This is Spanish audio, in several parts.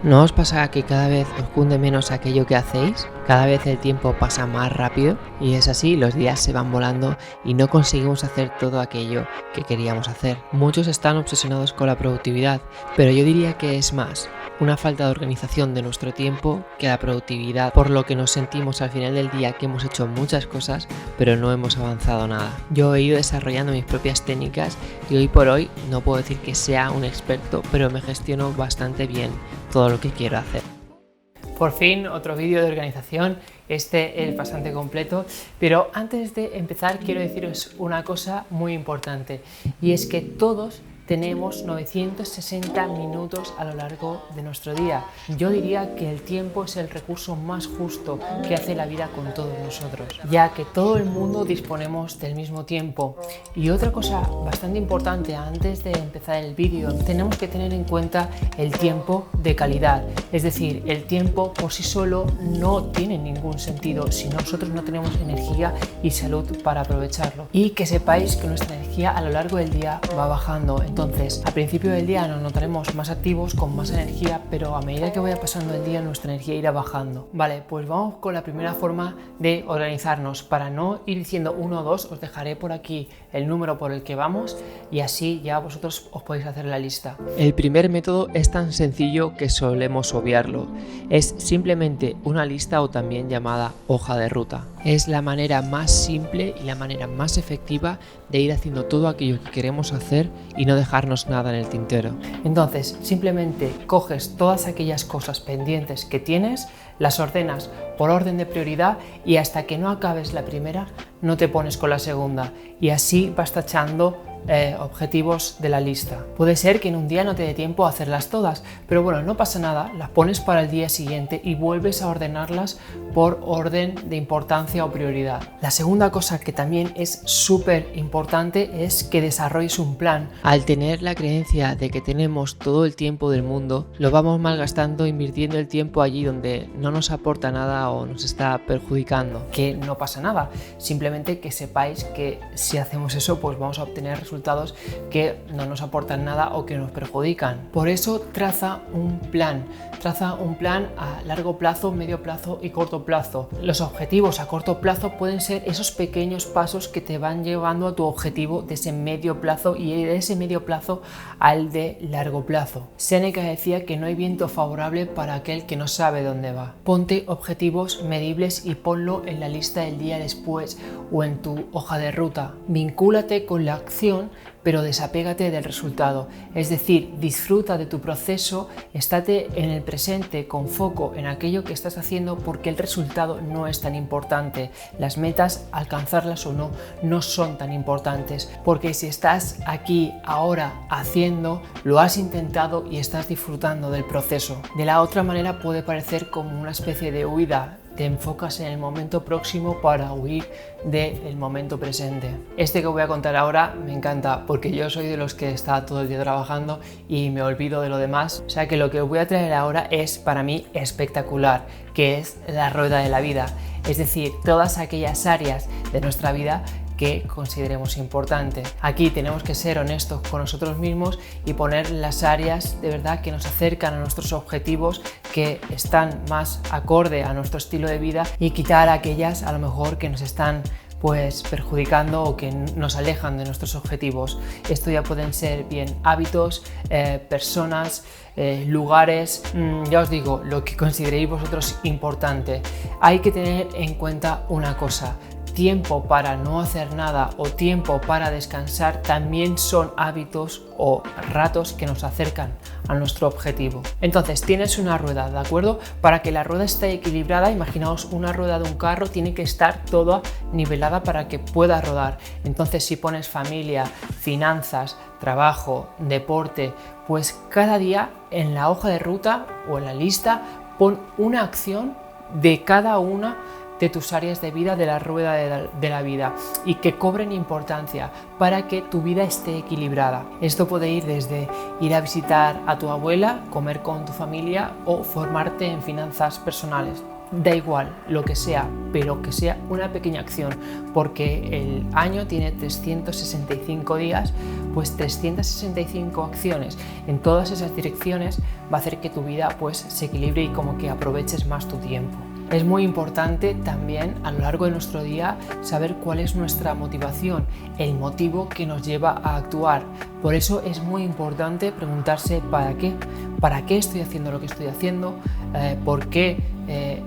¿No os pasa que cada vez os cunde menos aquello que hacéis? Cada vez el tiempo pasa más rápido y es así, los días se van volando y no conseguimos hacer todo aquello que queríamos hacer. Muchos están obsesionados con la productividad, pero yo diría que es más una falta de organización de nuestro tiempo que la productividad, por lo que nos sentimos al final del día que hemos hecho muchas cosas, pero no hemos avanzado nada. Yo he ido desarrollando mis propias técnicas y hoy por hoy no puedo decir que sea un experto, pero me gestiono bastante bien todo lo que quiero hacer. Por fin, otro vídeo de organización, este es bastante completo, pero antes de empezar quiero deciros una cosa muy importante, y es que todos tenemos 960 minutos a lo largo de nuestro día. Yo diría que el tiempo es el recurso más justo que hace la vida con todos nosotros, ya que todo el mundo disponemos del mismo tiempo. Y otra cosa bastante importante antes de empezar el vídeo, tenemos que tener en cuenta el tiempo de calidad. Es decir, el tiempo por sí solo no tiene ningún sentido si nosotros no tenemos energía y salud para aprovecharlo. Y que sepáis que nuestra energía a lo largo del día va bajando. Entonces, al principio del día nos notaremos más activos, con más energía, pero a medida que vaya pasando el día nuestra energía irá bajando. Vale, pues vamos con la primera forma de organizarnos. Para no ir diciendo 1 o 2, os dejaré por aquí el número por el que vamos y así ya vosotros os podéis hacer la lista. El primer método es tan sencillo que solemos obviarlo. Es simplemente una lista, o también llamada hoja de ruta. Es la manera más simple y la manera más efectiva de ir haciendo todo aquello que queremos hacer y no dejarnos nada en el tintero. Entonces, simplemente coges todas aquellas cosas pendientes que tienes, las ordenas por orden de prioridad y hasta que no acabes la primera, no te pones con la segunda, y así vas tachando objetivos de la lista. Puede ser que en un día no te dé tiempo a hacerlas todas, pero bueno, no pasa nada, las pones para el día siguiente y vuelves a ordenarlas por orden de importancia o prioridad. La segunda cosa que también es súper importante es que desarrolles un plan. Al tener la creencia de que tenemos todo el tiempo del mundo, lo vamos malgastando invirtiendo el tiempo allí donde no nos aporta nada o nos está perjudicando. Que no pasa nada, simplemente que sepáis que si hacemos eso, pues vamos a obtener resultados que no nos aportan nada o que nos perjudican. Por eso traza un plan a largo plazo, medio plazo y corto plazo. Los objetivos a corto plazo pueden ser esos pequeños pasos que te van llevando a tu objetivo de ese medio plazo y de ese medio plazo al de largo plazo. Séneca decía que no hay viento favorable para aquel que no sabe dónde va. Ponte objetivos medibles y ponlo en la lista del día después o en tu hoja de ruta. Vincúlate con la acción, pero desapégate del resultado, es decir, disfruta de tu proceso, estate en el presente con foco en aquello que estás haciendo, porque el resultado no es tan importante. Las metas, alcanzarlas o no, no son tan importantes, porque si estás aquí ahora haciendo, lo has intentado y estás disfrutando del proceso. De la otra manera puede parecer como una especie de huida. Te enfocas en el momento próximo para huir del momento presente. Este que voy a contar ahora me encanta porque yo soy de los que está todo el día trabajando y me olvido de lo demás. O sea que lo que os voy a traer ahora es para mí espectacular, que es la rueda de la vida. Es decir, todas aquellas áreas de nuestra vida que consideremos importante. Aquí tenemos que ser honestos con nosotros mismos y poner las áreas de verdad que nos acercan a nuestros objetivos, que están más acorde a nuestro estilo de vida, y quitar aquellas a lo mejor que nos están perjudicando o que nos alejan de nuestros objetivos. Esto ya pueden ser bien hábitos, personas, lugares, ya os digo, lo que consideréis vosotros importante. Hay que tener en cuenta una cosa: tiempo para no hacer nada o tiempo para descansar también son hábitos o ratos que nos acercan a nuestro objetivo. Entonces tienes una rueda, ¿de acuerdo? Para que la rueda esté equilibrada, imaginaos una rueda de un carro, tiene que estar toda nivelada para que pueda rodar. Entonces, si pones familia, finanzas, trabajo, deporte, pues cada día en la hoja de ruta o en la lista pon una acción de cada una de tus áreas de vida, de la rueda de la vida, y que cobren importancia para que tu vida esté equilibrada. Esto puede ir desde ir a visitar a tu abuela, comer con tu familia o formarte en finanzas personales. Da igual lo que sea, pero que sea una pequeña acción, porque el año tiene 365 días, pues 365 acciones en todas esas direcciones va a hacer que tu vida pues se equilibre y como que aproveches más tu tiempo. Es muy importante también a lo largo de nuestro día saber cuál es nuestra motivación, el motivo que nos lleva a actuar. Por eso es muy importante preguntarse ¿para qué estoy haciendo lo que estoy haciendo? ¿Por qué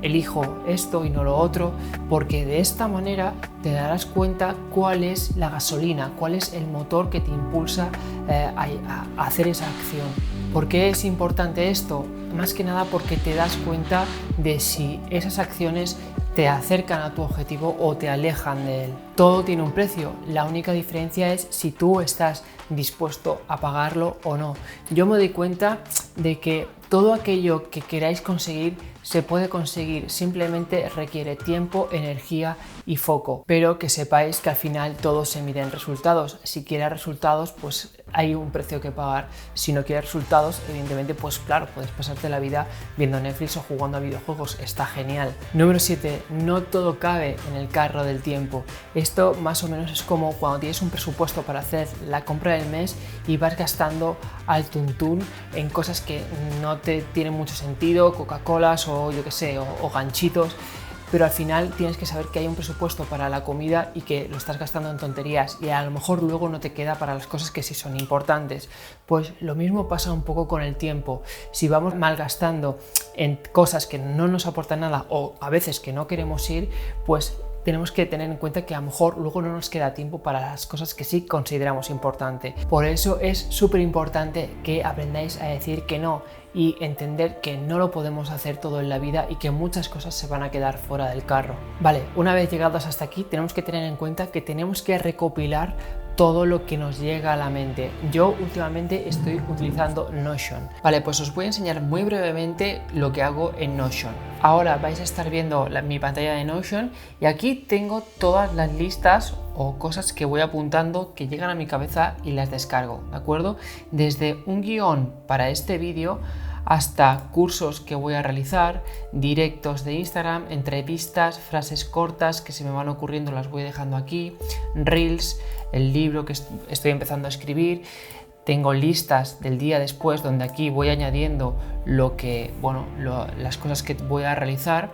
elijo esto y no lo otro? Porque de esta manera te darás cuenta cuál es la gasolina, cuál es el motor que te impulsa a hacer esa acción. ¿Por qué es importante esto? Más que nada porque te das cuenta de si esas acciones te acercan a tu objetivo o te alejan de él. Todo tiene un precio, la única diferencia es si tú estás dispuesto a pagarlo o no. Yo me doy cuenta de que todo aquello que queráis conseguir se puede conseguir, simplemente requiere tiempo, energía y foco, pero que sepáis que al final todo se mide en resultados. Si quieres resultados, pues hay un precio que pagar. Si no quieres resultados, evidentemente, pues claro, puedes pasarte la vida viendo Netflix o jugando a videojuegos, está genial. Número 7, no todo cabe en el carro del tiempo. Esto más o menos es como cuando tienes un presupuesto para hacer la compra del mes y vas gastando al tuntún en cosas que no te tienen mucho sentido, Coca-Colas o yo que sé, o ganchitos, pero al final tienes que saber que hay un presupuesto para la comida y que lo estás gastando en tonterías y a lo mejor luego no te queda para las cosas que sí son importantes. Pues lo mismo pasa un poco con el tiempo. Si vamos malgastando en cosas que no nos aportan nada o a veces que no queremos ir, pues tenemos que tener en cuenta que a lo mejor luego no nos queda tiempo para las cosas que sí consideramos importantes. Por eso es súper importante que aprendáis a decir que no y entender que no lo podemos hacer todo en la vida y que muchas cosas se van a quedar fuera del carro. Vale, una vez llegados hasta aquí tenemos que tener en cuenta que tenemos que recopilar todo lo que nos llega a la mente. Yo últimamente estoy utilizando Notion. Vale, pues os voy a enseñar muy brevemente lo que hago en Notion. Ahora vais a estar viendo mi pantalla de Notion y aquí tengo todas las listas o cosas que voy apuntando que llegan a mi cabeza y las descargo, ¿de acuerdo? Desde un guión para este vídeo hasta cursos que voy a realizar, directos de Instagram, entrevistas, frases cortas que se me van ocurriendo las voy dejando aquí, reels, el libro que estoy empezando a escribir. Tengo listas del día después donde aquí voy añadiendo las cosas que voy a realizar,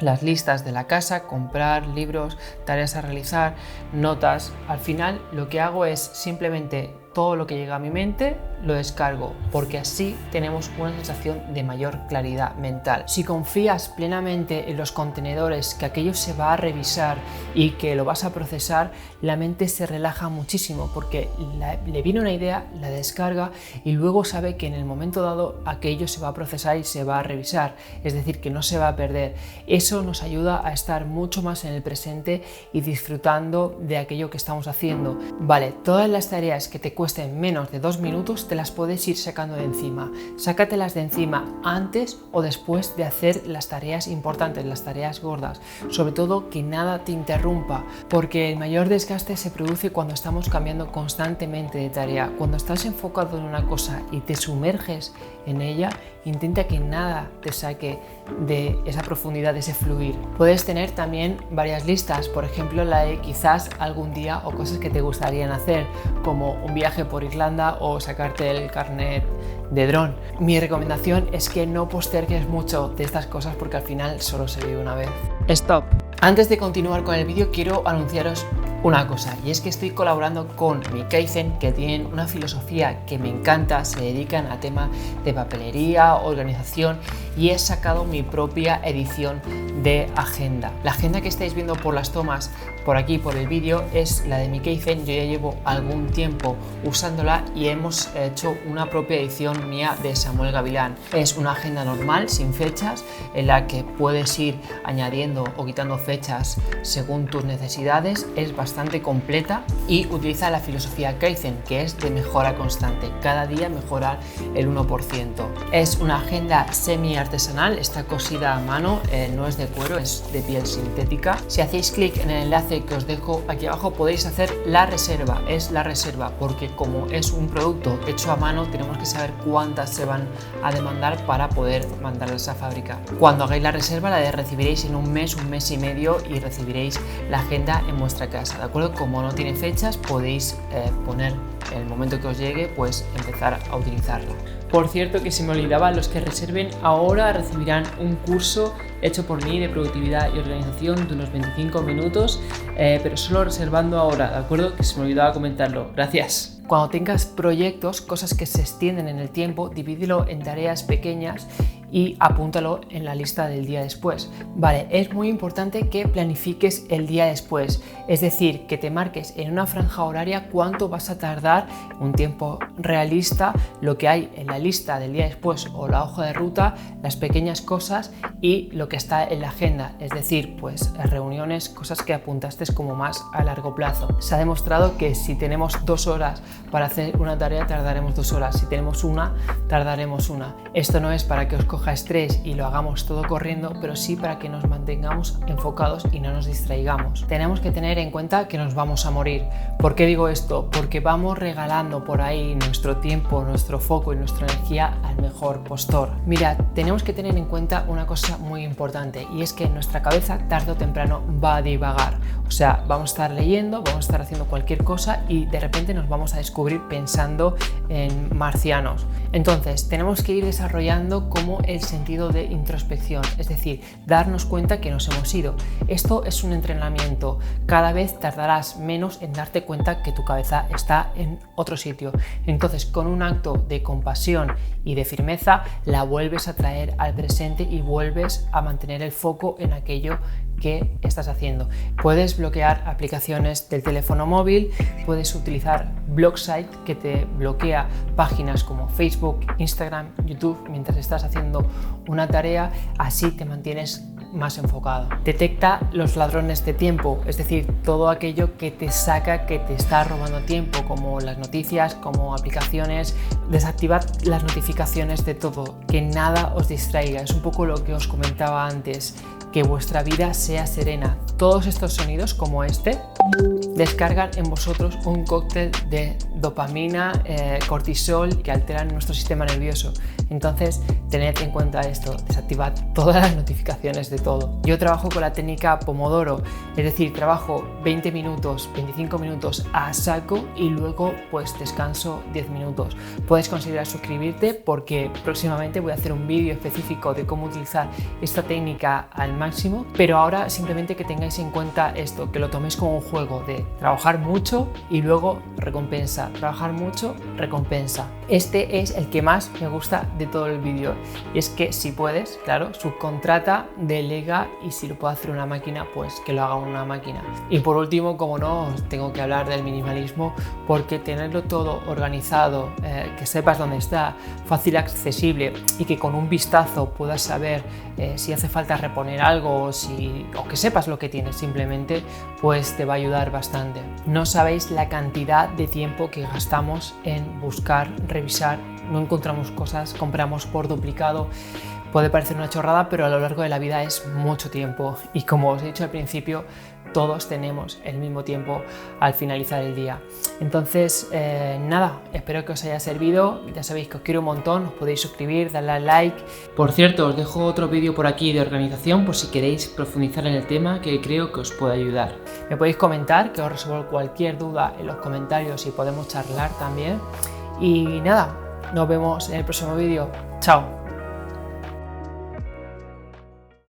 las listas de la casa, comprar, libros, tareas a realizar, notas. Al final lo que hago es simplemente todo lo que llega a mi mente lo descargo, porque así tenemos una sensación de mayor claridad mental. Si confías plenamente en los contenedores, que aquello se va a revisar y que lo vas a procesar, la mente se relaja muchísimo porque le viene una idea, la descarga y luego sabe que en el momento dado aquello se va a procesar y se va a revisar, es decir, que no se va a perder. Eso nos ayuda a estar mucho más en el presente y disfrutando de aquello que estamos haciendo. Vale, todas las tareas que te cuesten menos de 2 minutos te las puedes ir sacando de encima. Sácatelas de encima antes o después de hacer las tareas importantes, las tareas gordas. Sobre todo que nada te interrumpa, porque el mayor desgaste se produce cuando estamos cambiando constantemente de tarea. Cuando estás enfocado en una cosa y te sumerges en ella, intenta que nada te saque de esa profundidad, de ese fluir. Puedes tener también varias listas, por ejemplo la de quizás algún día o cosas que te gustarían hacer, como un viaje por Irlanda o sacarte el carnet de dron. Mi recomendación es que no postergues mucho de estas cosas porque al final solo se vive una vez. Stop. Antes de continuar con el vídeo quiero anunciaros una cosa, y es que estoy colaborando con Mikaizen, que tienen una filosofía que me encanta, se dedican a temas de papelería, organización, y he sacado mi propia edición de agenda. La agenda que estáis viendo por las tomas por aquí por el vídeo es la de Mikaizen. Yo ya llevo algún tiempo usándola y hemos hecho una propia edición mía de Samuel Gavilán. Es una agenda normal, sin fechas, en la que puedes ir añadiendo o quitando fechas según tus necesidades. Es bastante bastante completa y utiliza la filosofía Kaizen, que es de mejora constante, cada día mejorar el 1%. Es una agenda semi artesanal, está cosida a mano, no es de cuero, es de piel sintética. Si hacéis clic en el enlace que os dejo aquí abajo podéis hacer la reserva, es la reserva, porque como es un producto hecho a mano tenemos que saber cuántas se van a demandar para poder mandarlas a fábrica. Cuando hagáis la reserva la recibiréis en un mes y medio y recibiréis la agenda en vuestra casa, ¿de acuerdo? Como no tiene fechas podéis poner en el momento que os llegue pues empezar a utilizarla. Por cierto, que se me olvidaba, los que reserven ahora recibirán un curso hecho por mí de productividad y organización de unos 25 minutos, pero solo reservando ahora, ¿de acuerdo? Que se me olvidaba comentarlo. Gracias. Cuando tengas proyectos, cosas que se extienden en el tiempo, divídelo en tareas pequeñas y apúntalo en la lista del día después. Vale, es muy importante que planifiques el día después, es decir, que te marques en una franja horaria cuánto vas a tardar, un tiempo realista, lo que hay en la lista del día después o la hoja de ruta, las pequeñas cosas y lo que está en la agenda, es decir, pues reuniones, cosas que apuntaste como más a largo plazo. Se ha demostrado que si tenemos 2 horas para hacer una tarea tardaremos 2 horas, si tenemos una tardaremos una. Esto no es para que os cojáis estrés y lo hagamos todo corriendo, pero sí para que nos mantengamos enfocados y no nos distraigamos. Tenemos que tener en cuenta que nos vamos a morir. ¿Por qué digo esto? Porque vamos regalando por ahí nuestro tiempo, nuestro foco y nuestra energía al mejor postor. Mirad, tenemos que tener en cuenta una cosa muy importante y es que nuestra cabeza tarde o temprano va a divagar. O sea, vamos a estar leyendo, vamos a estar haciendo cualquier cosa y de repente nos vamos a descubrir pensando en marcianos. Entonces, tenemos que ir desarrollando como el sentido de introspección, es decir, darnos cuenta que nos hemos ido. Esto es un entrenamiento. Cada vez tardarás menos en darte cuenta que tu cabeza está en otro sitio. Entonces, con un acto de compasión y de firmeza, la vuelves a traer al presente y vuelves a mantener el foco en aquello que estás haciendo. Puedes bloquear aplicaciones del teléfono móvil, puedes utilizar Blocksite que te bloquea páginas como Facebook, Instagram, YouTube mientras estás haciendo una tarea, así te mantienes más enfocado. Detecta los ladrones de tiempo, es decir, todo aquello que te saca, que te está robando tiempo, como las noticias, como aplicaciones. Desactivad las notificaciones de todo, que nada os distraiga. Es un poco lo que os comentaba antes, que vuestra vida sea serena. Todos estos sonidos como este descargan en vosotros un cóctel de dopamina, cortisol que alteran nuestro sistema nervioso. Entonces tened en cuenta esto, desactivad todas las notificaciones de todo. Yo trabajo con la técnica Pomodoro, es decir, trabajo 20 minutos, 25 minutos a saco y luego pues descanso 10 minutos. Puedes considerar suscribirte porque próximamente voy a hacer un vídeo específico de cómo utilizar esta técnica al máximo, pero ahora simplemente que tengáis en cuenta esto, que lo toméis como un juego de trabajar mucho y luego recompensa, trabajar mucho, recompensa. Este es el que más me gusta de todo el vídeo y es que si puedes, claro, subcontrata, delega y si lo puede hacer una máquina, pues que lo haga una máquina. Y por último, como no, os tengo que hablar del minimalismo porque tenerlo todo organizado, que sepas dónde está, fácil accesible y que con un vistazo puedas saber si hace falta reponer algo o que sepas lo que tienes simplemente, pues te va a ayudar bastante. No sabéis la cantidad de tiempo que gastamos en buscar, revisar, no encontramos cosas, compramos por duplicado. Puede parecer una chorrada, pero a lo largo de la vida es mucho tiempo y como os he dicho al principio, todos tenemos el mismo tiempo al finalizar el día. Entonces, nada, espero que os haya servido. Ya sabéis que os quiero un montón, os podéis suscribir, darle al like. Por cierto, os dejo otro vídeo por aquí de organización por si queréis profundizar en el tema que creo que os puede ayudar. Me podéis comentar, que os resuelvo cualquier duda en los comentarios y podemos charlar también. Y nada, nos vemos en el próximo vídeo. Chao.